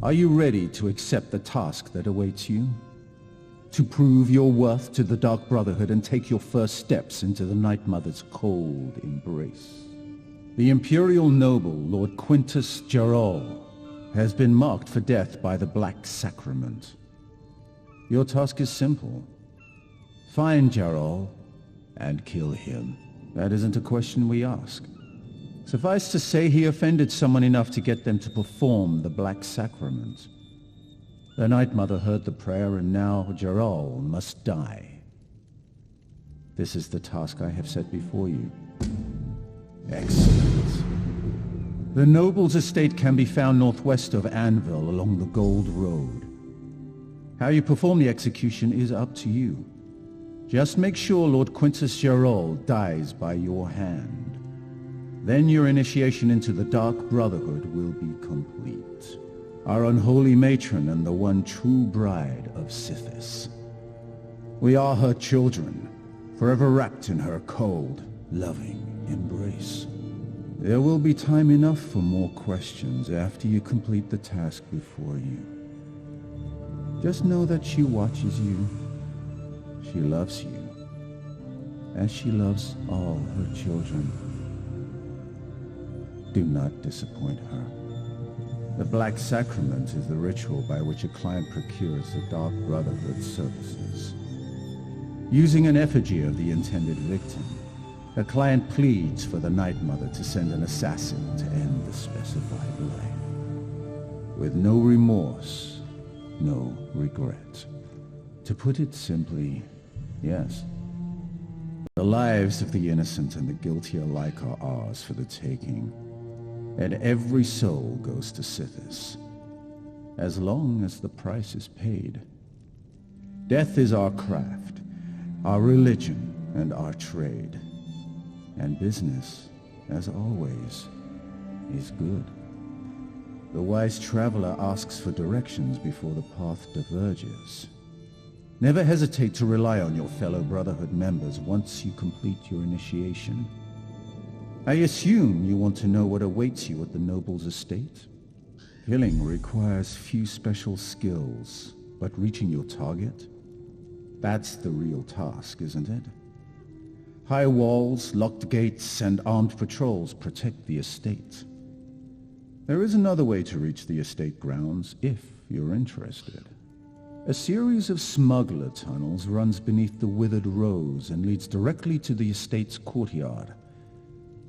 Are you ready to accept the task that awaits you? To prove your worth to the Dark Brotherhood and take your first steps into the Night Mother's cold embrace. The Imperial Noble, Lord Quintus Gerol, has been marked for death by the Black Sacrament. Your task is simple. Find Gerol and kill him. That isn't a question we ask. Suffice to say, he offended someone enough to get them to perform the Black Sacrament. The Night Mother heard the prayer, and now Gerol must die. This is the task I have set before you. Excellent. The noble's estate can be found northwest of Anvil along the Gold Road. How you perform the execution is up to you. Just make sure Lord Quintus Gerol dies by your hand. Then your initiation into the Dark Brotherhood will be complete. Our unholy matron and the one true bride of Sithis. We are her children, forever wrapped in her cold, loving embrace. There will be time enough for more questions after you complete the task before you. Just know that she watches you. She loves you, as she loves all her children. Do not disappoint her. The Black Sacrament is the ritual by which a client procures the Dark Brotherhood services. Using an effigy of the intended victim, a client pleads for the Night Mother to send an assassin to end the specified life. With no remorse, no regret. To put it simply, yes. The lives of the innocent and the guilty alike are ours for the taking. And every soul goes to Sithis, as long as the price is paid. Death is our craft, our religion, and our trade. And business, as always, is good. The wise traveler asks for directions before the path diverges. Never hesitate to rely on your fellow Brotherhood members once you complete your initiation. I assume you want to know what awaits you at the noble's estate? Killing requires few special skills, but reaching your target? That's the real task, isn't it? High walls, locked gates, and armed patrols protect the estate. There is another way to reach the estate grounds, if you're interested. A series of smuggler tunnels runs beneath the withered rose and leads directly to the estate's courtyard.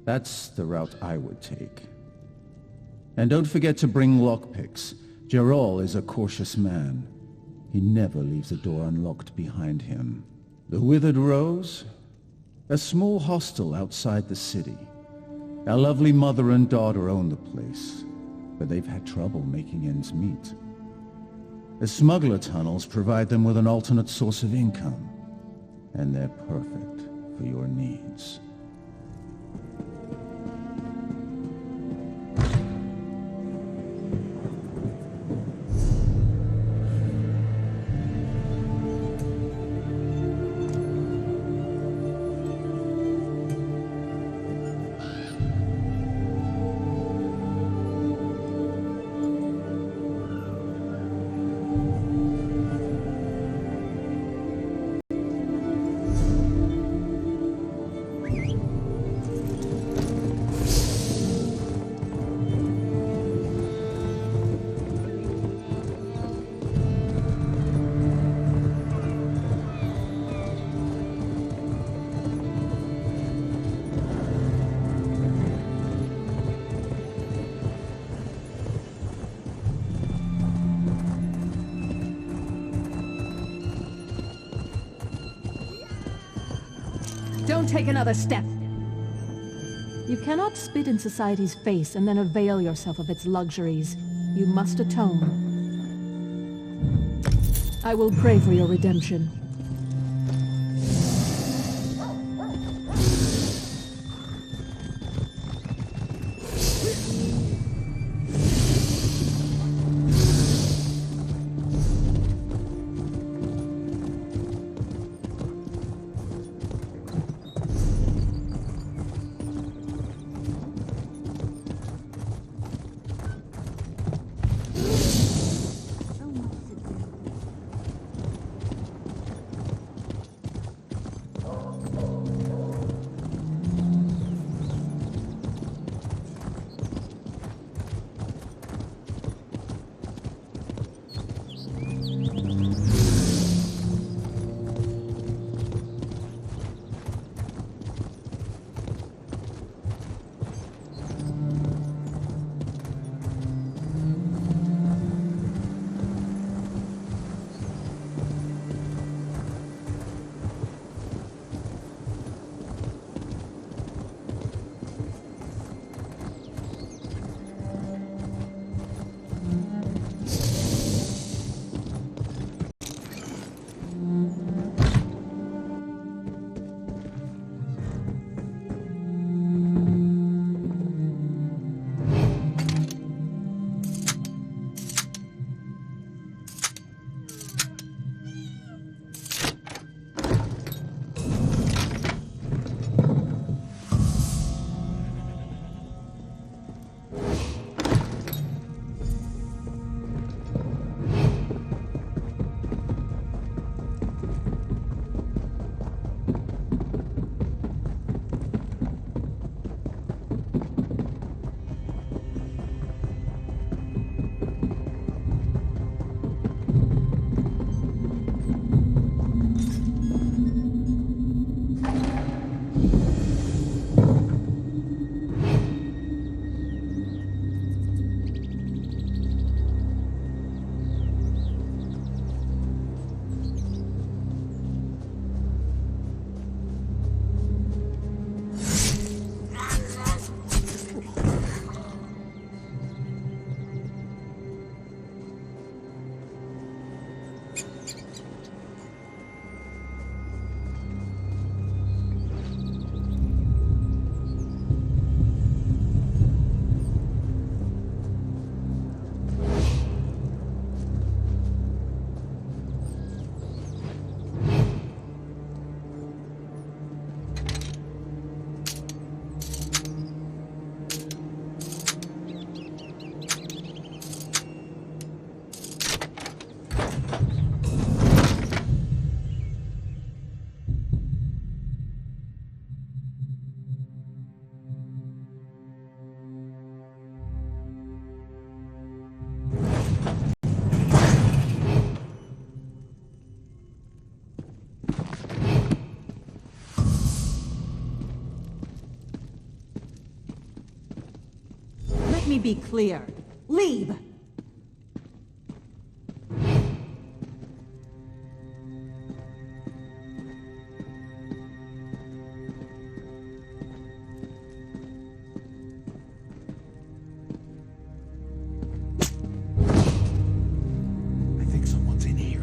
That's the route I would take. And don't forget to bring lockpicks. Gerol is a cautious man. He never leaves a door unlocked behind him. The Withered Rose? A small hostel outside the city. Our lovely mother and daughter own the place, but they've had trouble making ends meet. The smuggler tunnels provide them with an alternate source of income, and they're perfect for your needs. Don't take another step. You cannot spit in society's face and then avail yourself of its luxuries. You must atone. I will pray for your redemption. Let me be clear. Leave! I think someone's in here.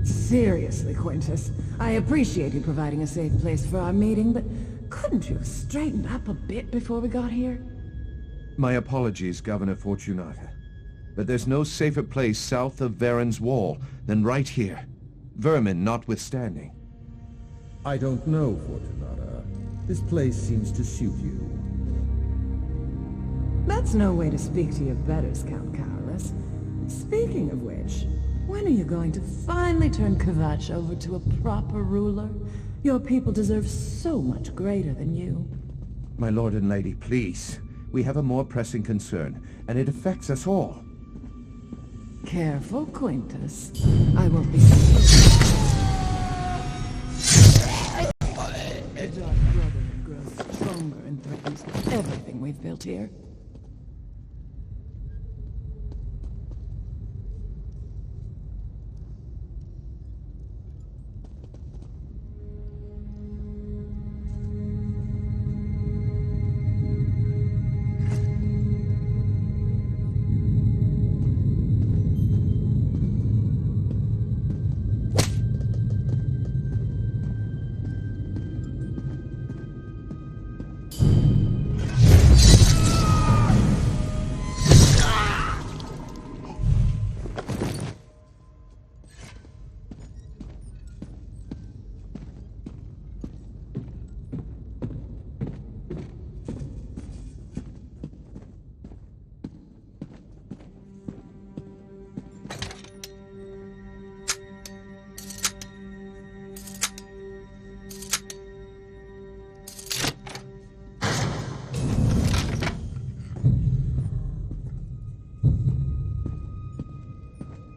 Seriously, Quintus. I appreciate you providing a safe place for our meeting, but couldn't you have straightened up a bit before we got here? My apologies, Governor Fortunata. But there's no safer place south of Varen's Wall than right here. Vermin notwithstanding. I don't know, Fortunata. This place seems to suit you. That's no way to speak to your betters, Count Carolus. Speaking of which, when are you going to finally turn Kvatch over to a proper ruler? Your people deserve so much greater than you. My lord and lady, please. We have a more pressing concern, and it affects us all. Careful, Quintus. I won't be... The Dark Brotherhood grows stronger and threatens everything we've built here.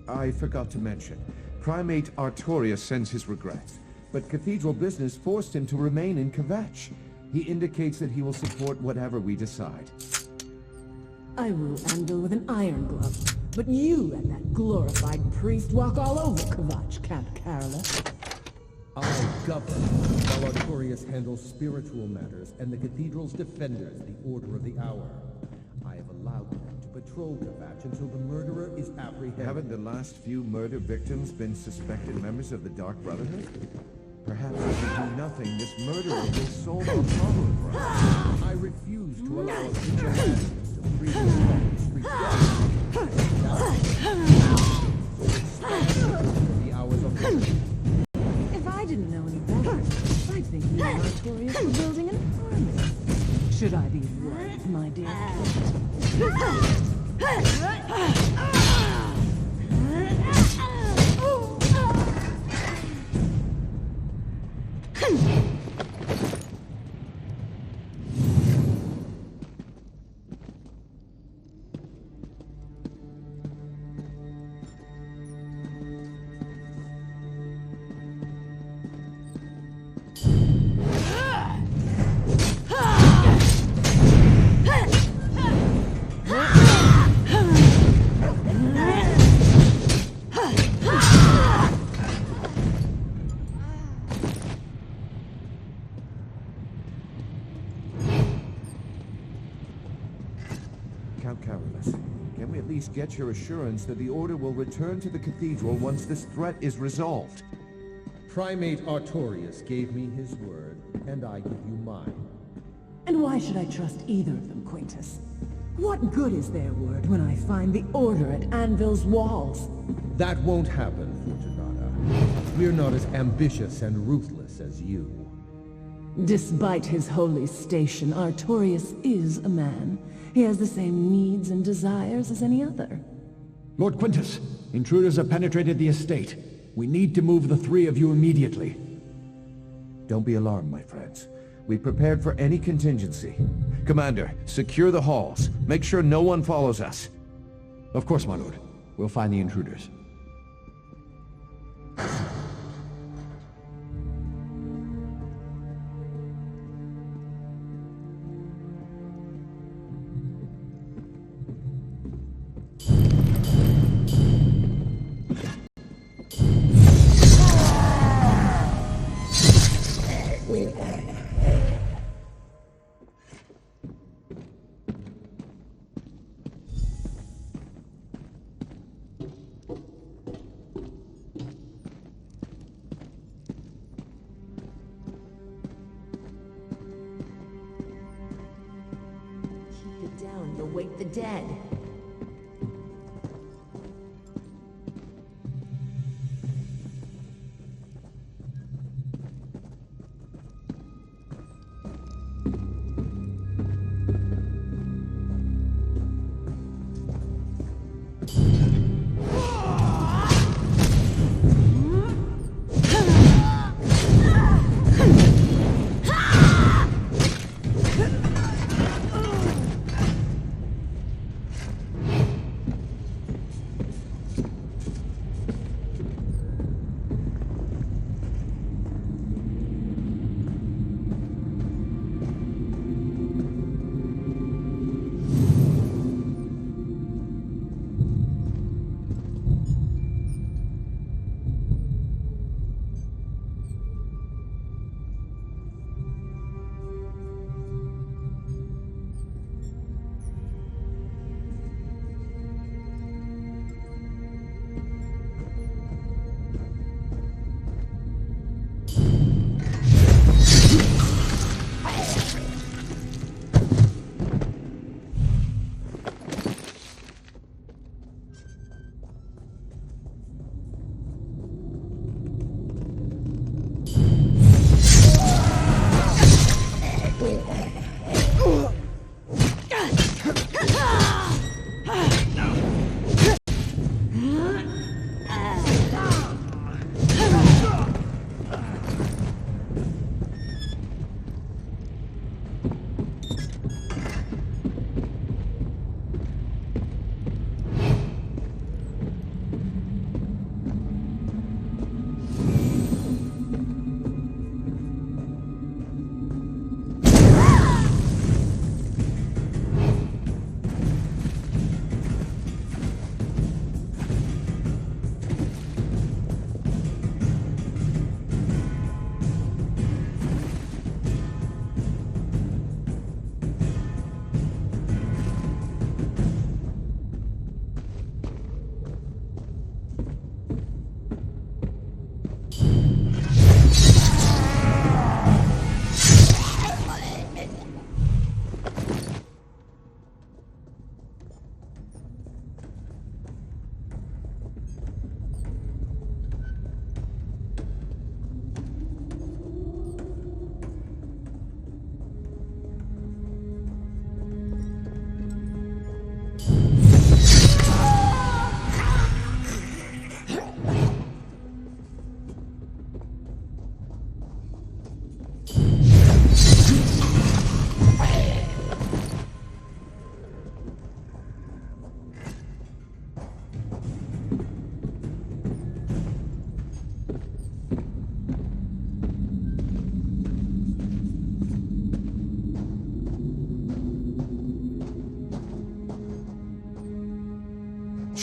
I forgot to mention. Primate Artorias sends his regrets. but cathedral business forced him to remain in Kvatch. He indicates that he will support whatever we decide. I rule Anvil with an iron glove, but you and that glorified priest walk all over Kvatch, Count Acrillix. I govern, while Artorius handles spiritual matters and the cathedral's defenders the Order of the Hour. I have allowed them to patrol Kvatch until the murderer is apprehended. Haven't the last few murder victims been suspected members of the Dark Brotherhood? Perhaps if we do nothing, this murderer will solve our problem for us. I refuse to allow a vigilante to freely walk the streets. The hours of the If I didn't know any better, I'd think you and Artorius were building an army. Should I be worried, my dear Count Acrillix, can we at least get your assurance that the Order will return to the Cathedral once this threat is resolved? Primate Artorius gave me his word, and I give you mine. And why should I trust either of them, Quintus? What good is their word when I find the Order at Anvil's walls? That won't happen, Fortunata. We're not as ambitious and ruthless as you. Despite his holy station, Artorius is a man. He has the same needs and desires as any other. Lord Quintus, intruders have penetrated the estate. We need to move the three of you immediately. Don't be alarmed, my friends. We prepared for any contingency. Commander, secure the halls. Make sure no one follows us. Of course, my lord. We'll find the intruders. Down, you'll wake the dead.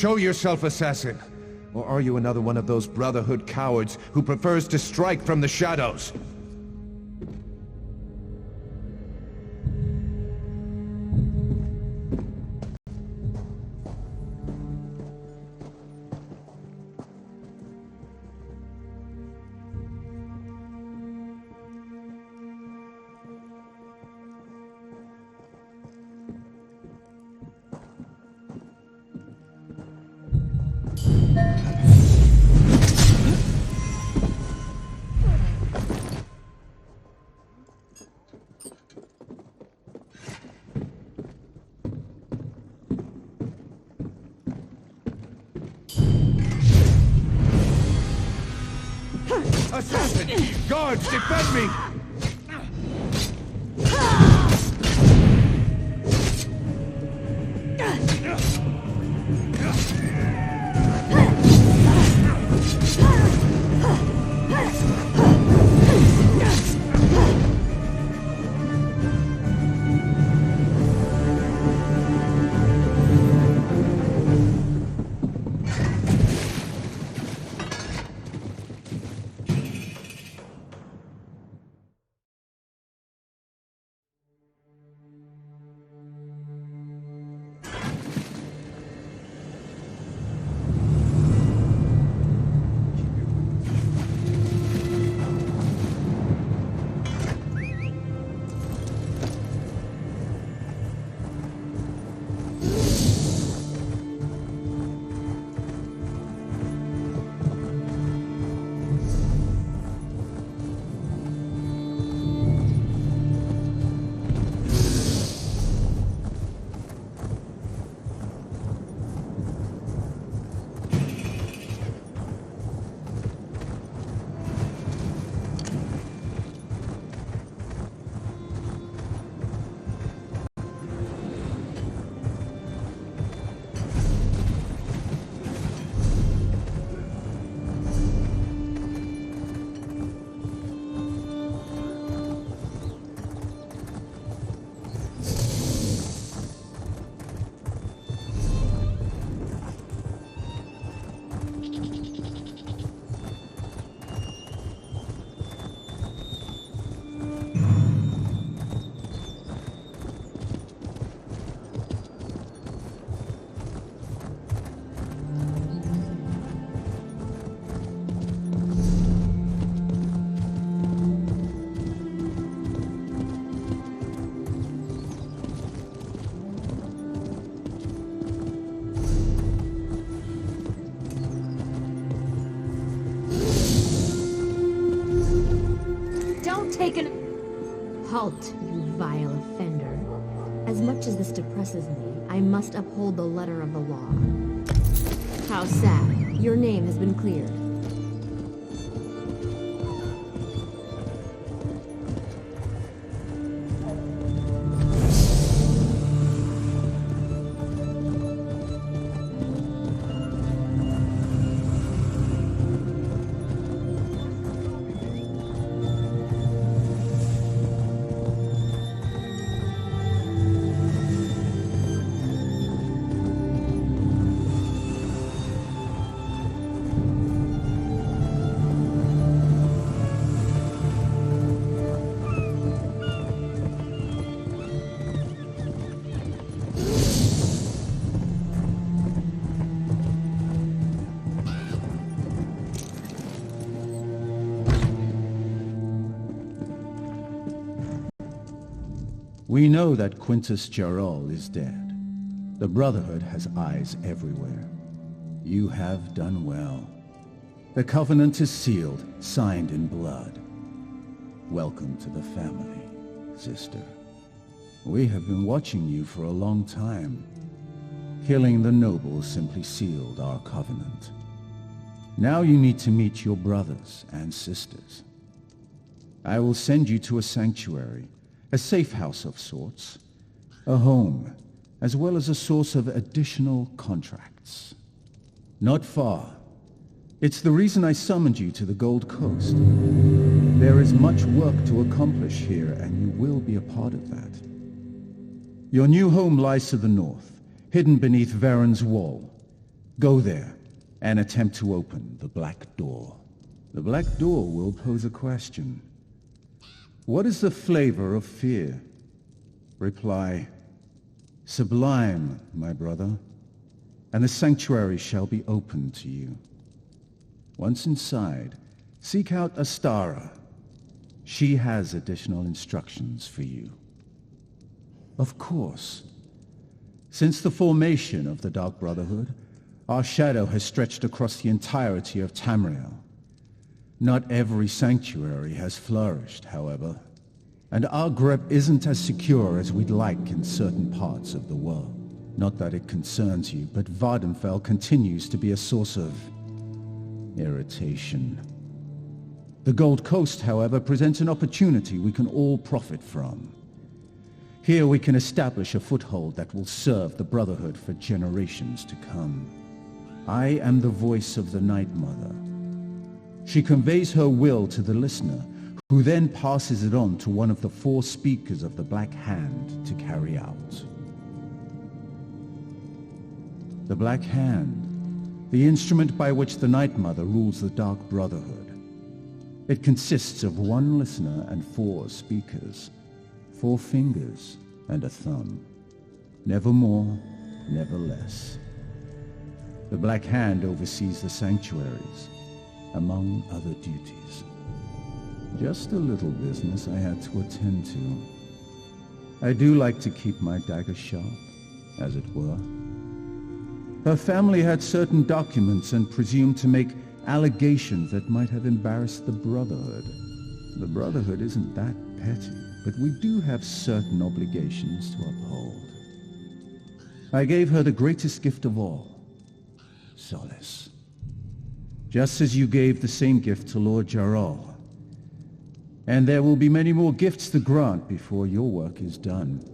Show yourself, assassin! Or are you another one of those Brotherhood cowards who prefers to strike from the shadows? Assassin! Guards, defend me! Halt, you vile offender. As much as this depresses me, I must uphold the letter of the law. How sad. Your name has been cleared. We know that Quintus Gerol is dead. The Brotherhood has eyes everywhere. You have done well. The Covenant is sealed, signed in blood. Welcome to the family, sister. We have been watching you for a long time. Killing the nobles simply sealed our covenant. Now you need to meet your brothers and sisters. I will send you to a sanctuary, a safe house of sorts, a home, as well as a source of additional contracts. Not far. It's the reason I summoned you to the Gold Coast. There is much work to accomplish here, and you will be a part of that. Your new home lies to the north, hidden beneath Varen's wall. Go there and attempt to open the black door. The black door will pose a question. What is the flavor of fear? Reply, sublime, my brother, and the sanctuary shall be opened to you. Once inside, seek out Astara. She has additional instructions for you. Of course, since the formation of the Dark Brotherhood, our shadow has stretched across the entirety of Tamriel. Not every sanctuary has flourished, however, and our grip isn't as secure as we'd like in certain parts of the world. Not that it concerns you, but Vardenfell continues to be a source of irritation. The Gold Coast, however, presents an opportunity we can all profit from. Here we can establish a foothold that will serve the Brotherhood for generations to come. I am the voice of the Night Mother. She conveys her will to the listener, who then passes it on to one of the 4 speakers of the Black Hand to carry out. The Black Hand, the instrument by which the Night Mother rules the Dark Brotherhood. It consists of 1 listener and 4 speakers, 4 fingers and a thumb. Never more, never less. The Black Hand oversees the sanctuaries, among other duties. Just a little business I had to attend to. I do like to keep my dagger sharp, as it were. Her family had certain documents and presumed to make allegations that might have embarrassed the Brotherhood. The Brotherhood isn't that petty, but we do have certain obligations to uphold. I gave her the greatest gift of all, solace. Just as you gave the same gift to Lord Jarrell. And there will be many more gifts to grant before your work is done.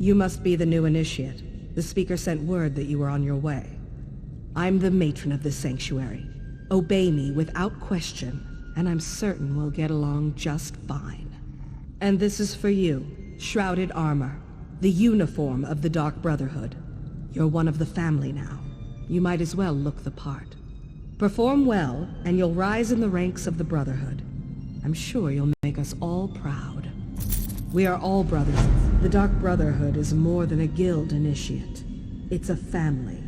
You must be the new initiate. The speaker sent word that you were on your way. I'm the matron of this sanctuary. Obey me without question, and I'm certain we'll get along just fine. And this is for you, Shrouded Armor, the uniform of the Dark Brotherhood. You're one of the family now. You might as well look the part. Perform well, and you'll rise in the ranks of the Brotherhood. I'm sure you'll make us all proud. We are all brothers. The Dark Brotherhood is more than a guild, initiate. It's a family.